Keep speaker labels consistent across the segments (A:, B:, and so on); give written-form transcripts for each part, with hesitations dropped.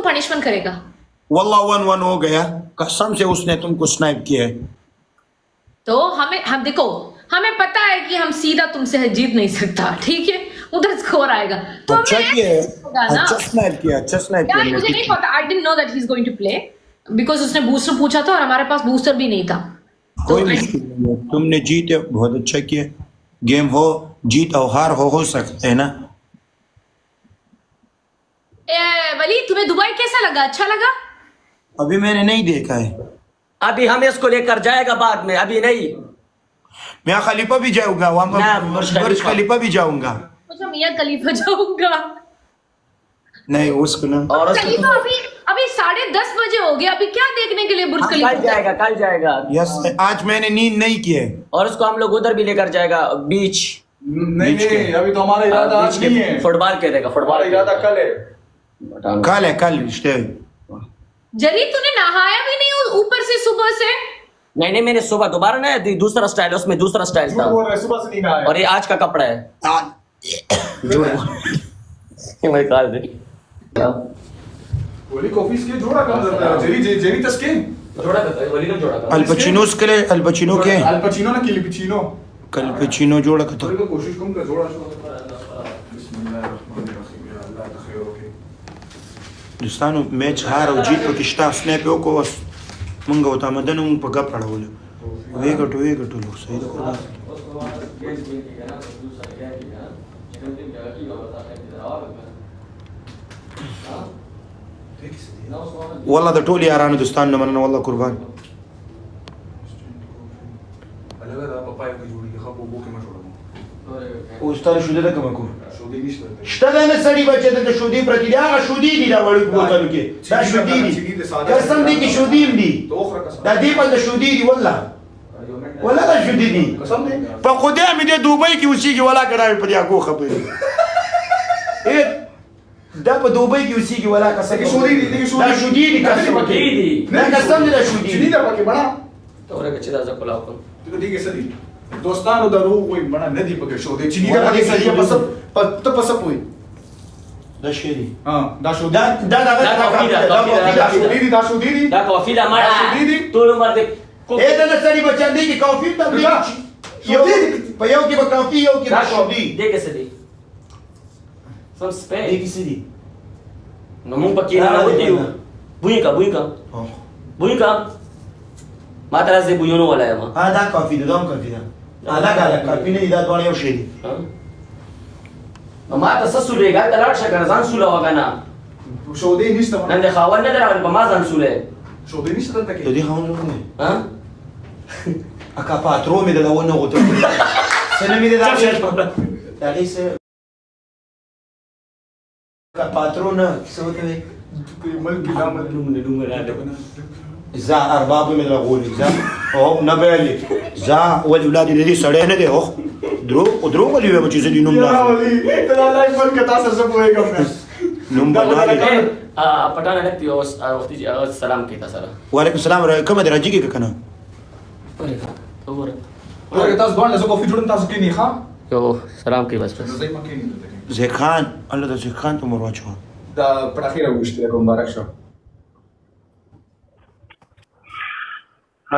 A: तुम पनिशमेंट करेगा?
B: वल्लाह 1-1 हो गया, कसम से उसने तुमको स्नाइप किया है।
A: तो हम देखो, हमें पता है कि हम सीधा तुमसे जीत नहीं सकता, ठीक है, उधर स्कोर आएगा तो
B: अच्छा
A: हमें
B: किया है,
A: होगा ना।
B: अच्छा स्नाइप किया, अच्छा स्नाइप
A: यार
B: किया।
A: मुझे नहीं पता, I didn't know that he is going to play because उसने बूस्टर पूछा था और हमारे पास बूस्टर भी नहीं था।
B: कोई मुश्किल नहीं है, तुमने जीते, बहुत अच्छा किया। गेम हो, जीत और हार हो सकते है ना।
A: वली तुम्हें दुबई कैसा लगा? अच्छा लगा?
B: अभी मैंने नहीं देखा है।
C: अभी हम इसको लेकर जाएगा बाद में, अभी नहीं।
B: मैं खलीफा भी जाऊंगा वहां,
C: ना,
B: बुर्ज खलीफा भी जाऊंगा।
A: अच्छा मियां खलीफा जाऊंगा।
B: नहीं उसको ना,
C: और
A: खलीफा अभी 10:30 बजे हो गया, अभी क्या देखने के लिए बुर्ज खलीफा?
C: कल जाएगा, कल जाएगा।
B: यस, आज मैंने नींद नहीं की है।
C: और उसको हम लोग उधर भी लेकर जाएगा, बीच।
D: नहीं नहीं, अभी तो हमारा इरादा आज नहीं है।
C: फुटबॉल खेलेगा, फुटबॉल
D: हमारा इरादा कल है।
B: कल स्टे।
A: जरी तूने नहाया भी नहीं ऊपर से सुबह से?
C: नहीं, मैंने सुबह दोबारा नया दूसरा स्टाइल, उसमें दूसरा स्टाइल था।
D: बोल रहे सुबह से नहीं नहाया।
C: और ये आज का कपड़ा है। मैं काल दे
D: बोली कॉफी के जोड़ा काम करता है। जेरी तस्के
C: जोड़ा करता है, वली ने जोड़ा था।
B: अल्पचिनोस के लिए, अल्पचिनो के
D: अल्पचिनो ना किलिपिचिनो।
B: कल्पचिनो जोड़ा का तो
D: थोड़ी को कोशिश कम कर जोड़ा बिस्मिल्लाहिर्रहमानिर्रहीम।
B: दोस्तानो मैच हार और जीत को किस्ता स्नैप को मंगा होता मदन उन पगा पड़ा बोले वे गटो लोग सही तो والله ده टोली यारान दोस्तान न मनना والله कुर्बान
D: अलग अलग पपाया की जोड़ी के खबो बो के मैं छोड़ा
B: او ستاره شوده ده کومه کو
D: शोधी निश्चित
B: شته ده نه سړی بچی ده شودي پرتی دی هغه شودي دي دا وړي بوتلو کې دا شودي دي قسم دي کې شودي دي
D: तो ओखरा कसम
B: دا دی په شودي دي والله والله دا شودي دي
D: कसम दे
B: په خدای مې د دوبۍ کې اوسېږي ولا کړای په دې هغه خبرې دا په دوبۍ کې اوسېږي ولا قسم
D: कि शोधी दी कि
B: دا شودي دي قسم
C: دي
B: دا قسم دي دا شودي
D: चीनी दा पके बना
C: तो और कच्चे दाजा कोला को
D: तो ठीक है सदी दोस्तानो दारू कोई बना नदी पके शोधी चीनी दा पके सदी पस तो पस कोई
B: دا شری
D: हां दा शोधी
B: دا
D: शोधी दी दा शोधी दी
C: دا कॉफी ला मारा तू नंबर दे
B: ए دا سړی بچان دي کې کافي ته دی یو په یو کې به کافي یو کې
C: دا
B: به شودي
C: दे कैसे दी सब स्पे
B: دې کې سړي
C: no mun paki na budiu buika buika mata las de buyono wala ya ma
B: ها دا کافي ده دوم کافي ده الګ کافي نه دا دوه یو شی دي
C: ما ta sasulega ta lar shaka zan sula wagana
D: शोधी निश्चित
C: nan de khawan ne dara ba ma zan sule
D: शोधी निश्चित
B: ته
D: तके
B: دې خاون نه
C: ha
B: اکا پاترو مې ده ونه غوته سنه مې ده دا غیسه اکا پاترو نه څه وته
D: مل ګلا مل
B: زا ارباب مې ده غولي زا او نه بالي زا ول اولاد دې سړې نه ده او درو ولې وې چې دې نوم
D: या
B: نه
D: वाली तेरा लाइफ बन के तासर सब होएगा मैं
B: نوم بنا
C: पटाना लगती है और सलाम कहता सारा
B: وعلیکم السلام کوم دې راځي کې کنه
C: और
D: और तास गोंड लसो कॉफी जुड़न तास के नहीं खा
C: यो सलाम की बस
D: زي ما كان
B: زیخان الله د زیخان ته مور واچو
D: دا پر اخیره وشته کوم مبارک شو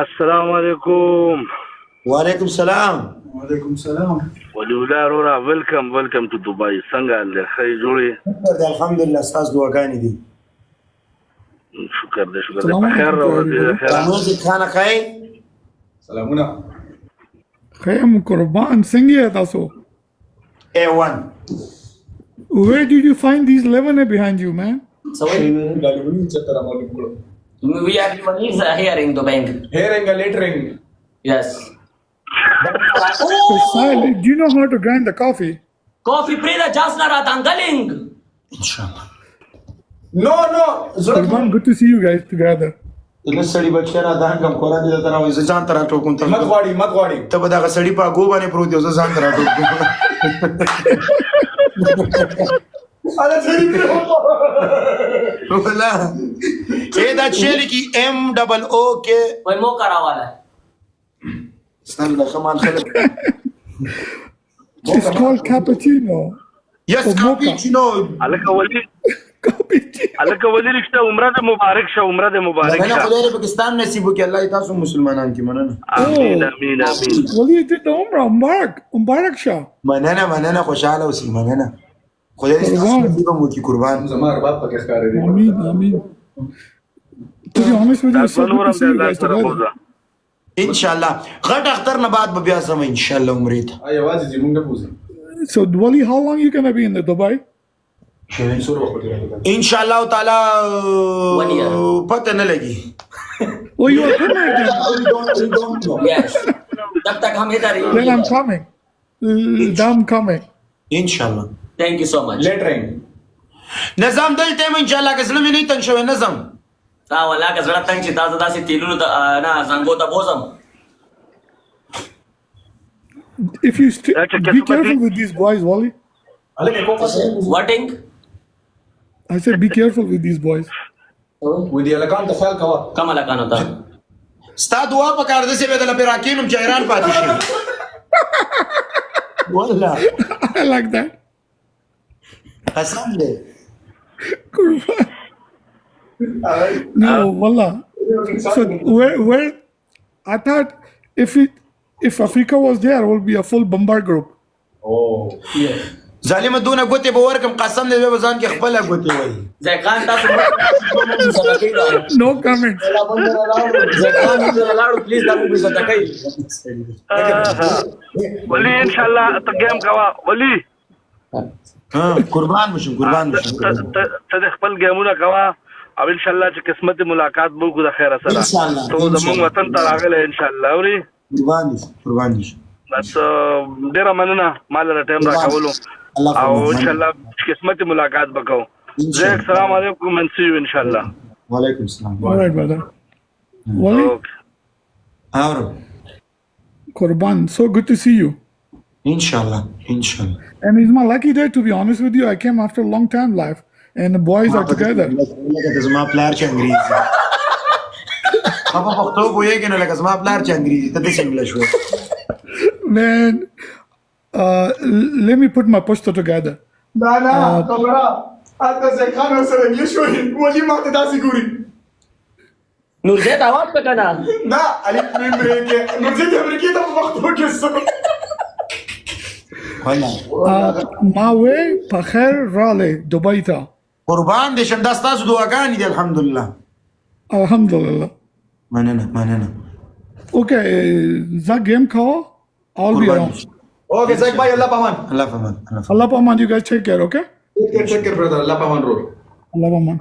E: السلام علیکم
B: وعلیکم السلام
D: وعلیکم السلام
E: ولولا رورا ویلکم ټو دبي څنګه له خی جوړي
B: الحمدلله استاد دعاګانې دي
E: شکر دې خیر راوړې خیر
B: قانون زیخان خای
D: سلامونه
F: خیم قربان څنګه یې تاسو
B: A1
F: where did you find these 11 behind you man
C: so
D: गालीवनी चक्कर मालूम करो
C: we are hearing the bank
D: hearing lettering
C: yes
F: so silent do you know how to grind the coffee
C: coffee prida jasna ratangaling
B: انشاءالله
D: no no
F: Qurban, good to see you guys together
B: دغه سړی بچی را دا کم کورا دي تر او ځان تر ټوکون ته
D: मत غواړي
B: ته به دا سړی په غو باندې پروت یو ځان تر ټوکون
D: अरे सही पे हो
B: ولا اے دا چلی کی ام ڈبل او کے
C: कोई मो करा वाला है
B: استنى كمان خلق
F: it's called cappuccino
B: يس
F: Oh, mocha.
B: كابتشينو
E: الکه ولی الکه ولی رښتا عمره د مبارک شه عمره د مبارک
B: مننه
E: شه
B: خدای دې پاکستان نصیب وکړي الله دې تاسو مسلمانان کې مننه
E: امین امین امین
F: Well, you did the Umrah. Mubarak Shah.
B: مننه خوشاله اوسئ مننه خدای دې تاسو نصیب هم وکړي قربان
D: زما رباب پکې ښکارې دي
F: Ameen. To be honest with you, it's so good to see you guys together.
B: ان شاء الله غټ اختر نه بعد به بیا سم ان شاء الله عمرې ته
D: یوازې چې موږ نه پوزي
F: So, Wali, how long you gonna be in the Dubai?
D: سور وخت دی
B: ان شاء الله تعالی
C: 1 year.
B: پته نه لګي
F: Oh, you are coming again.
C: Yes. जब तक हम इधर ही
F: Then I'm coming. I'm coming.
B: ان شاء الله
C: thank you so much
D: لیټ رینګ
B: نظام دلته هم ان شاء الله که زلمې نه تنګ شوی نظم
C: تا ولا که زړه تنګ چې تاسو داسې تیلونو ته نه زنګو ته بوزم
F: If you be careful with these boys, Wali.
D: الکه کوم څه
C: وټینګ
F: I said be careful with these boys.
D: و دې الکان ته خیال کوه
C: کمه لکانو ته
B: ستا دعا په کار ده چې به دله پې راکېنم چې حیران پاتې شي والله
F: I like that.
B: قسم دی
F: Kurban. No, wallah. So where I thought if Africa was there, it would be a full bombard group.
B: ظالمه دونه ګوتې به ورکړم قسم دی بیا به ځان کې خپله ګوتې وایي
C: ځکان تاسو صدقې دا
F: No comments.
C: ځکان دې لاړو پلیز دا موږ صدقې
E: ولی ان شاء الله ته ګیم کوا ولی
B: قربان مشم
E: ته د خپل ګیمونه کوا او ان شاء الله چې قسمت ملاقات به وکړو د خیر سره
B: انشاءالله.
E: ته زموږ وطن ته راغلی ان شاء الله اوري
B: قربان دي
E: بس ډیره مننه مال را ټایم راکولو
B: الله
E: او
B: فرمان.
E: ان شاء الله قسمت ملاقات وکړو زه السلام علیکم منسی ان شاء الله
B: وعلیکم السلام
F: All right, brother. Wali,
B: اورم
F: Kurban, so good to see you.
B: ان شاء الله
F: And it's my lucky day, to be honest with you. I came after a long time live, and the boys are together.
B: لکه زما پلار چې انګریزي په پښتو پوهېږې نو لکه زما پلار چې انګریزي ته داسې انګلیش وایي
F: Man, let me put my poster together.
D: نه خبره هلته ځکان سره انګلیش وایي ولي ما ته داسې ګوري
C: نورزیت आवाज پکنا
D: نه علي امریکا نو ځکه امریکا ته په وخت کې څه
F: My way, Pakhair Raleigh, Dubai ta.
B: قربان دې شم دا ستاسو دعاګانې دي الحمدلله
F: Alhamdulillah.
B: مننه
F: Okay, that game call, I'll be around.
D: اوکے زک بھائی الله پامان
B: الله فهمان
F: Allah Paman, you guys take care, okay?
D: ټیک کیر برادر الله پامان رو
F: Allah Paman.